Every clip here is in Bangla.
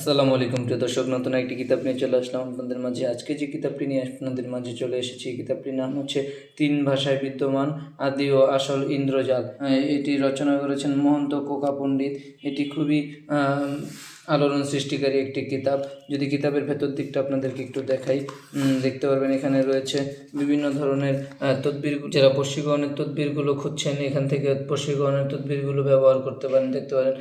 আসসালামু আলাইকুম প্রিয় দর্শক, নতুন একটি কিতাব নিয়ে চলে আসলাম আপনাদের মাঝে। আজকে যে কিতাবটি নিয়ে আপনাদের মাঝে চলে এসেছি, কিতাবটির নাম হচ্ছে তিন ভাষায় বিদ্যমান আদি ও আসল ইন্দ্রজাল। এটি রচনা করেছেন মহন্ত কোকা পণ্ডিত। এটি খুবই আলোড়ন সৃষ্টিকারী একটি কিতাব। যদি কিতাবের ভেতর দিকটা আপনাদেরকে একটু দেখাই, দেখতে পারবেন এখানে রয়েছে বিভিন্ন ধরনের তদবির। যারা বশীকরণের তদবিরগুলো খুঁজছেন, এখান থেকে বশীকরণের তদবিরগুলো ব্যবহার করতে পারেন। দেখতে পারেন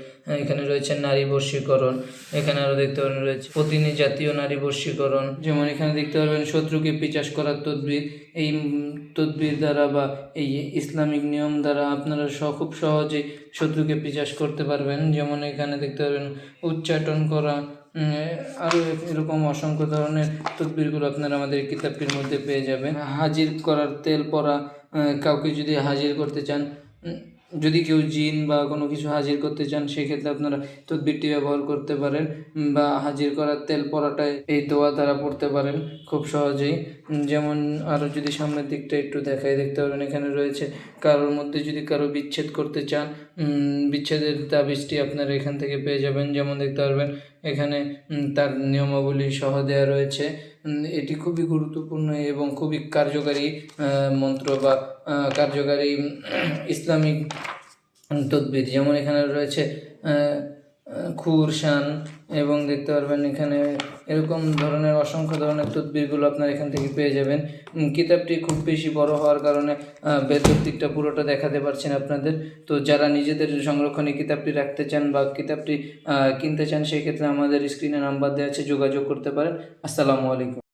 এখানে রয়েছে নারী বশীকরণ। এখানে আরও দেখতে পারবেন রয়েছে প্রতিদিন জাতীয় নারী বশীকরণ। যেমন এখানে দেখতে পারবেন শত্রুকে পিচাস করার তদবির। এই তদবির দ্বারা বা এই ইসলামিক নিয়ম দ্বারা আপনারা খুব সহজেই শত্রুকে পিচাস করতে পারবেন। যেমন এখানে দেখতে পারবেন উচ্চাটন করা, আরও এরকম অসংখ্য ধরনের তদবিরগুলো আপনারা আমাদের কিতাবটির মধ্যে পেয়ে যাবেন। হাজির করার তেল পরা, কাউকে যদি হাজির করতে চান, যদি কেউ জিন বা কোনো কিছু হাজির করতে চান, সেক্ষেত্রে আপনারা তদবিরটি ব্যবহার করতে পারেন। বা হাজির করার তেল পরাটায় এই দোয়া দ্বারা পড়তে পারেন খুব সহজেই। যেমন আরও যদি সামনের দিকটা একটু দেখাই, দেখতে পারবেন এখানে রয়েছে কারোর মধ্যে যদি কারো বিচ্ছেদ করতে চান, বিচ্ছেদের তাবিজটি আপনারা এখান থেকে পেয়ে যাবেন। যেমন দেখতে পারবেন এখানে তার নিয়মাবলী সহ দেওয়া রয়েছে। এটি খুবই গুরুত্বপূর্ণ এবং খুবই কার্যকারী মন্ত্র বা কার্যকারী ইসলামিক তদবির। যেমন এখানে রয়েছে খুরশান, এবং দেখতে পারবেন এখানে এরকম ধরনের অসংখ্য ধরনের তদবিরগুলো আপনারা এখান থেকে পেয়ে যাবেন। কিতাবটি খুব বেশি বড় হওয়ার কারণে ভেতর দিকটা পুরোটা দেখাতে পারছেন আপনাদের। তো যারা নিজেদের সংরক্ষণে কিতাবটি রাখতে চান বা কিতাবটি কিনতে চান, সেক্ষেত্রে আমাদের স্ক্রিনে নাম্বার দেওয়া আছে, যোগাযোগ করতে পারেন। আসসালামু আলাইকুম।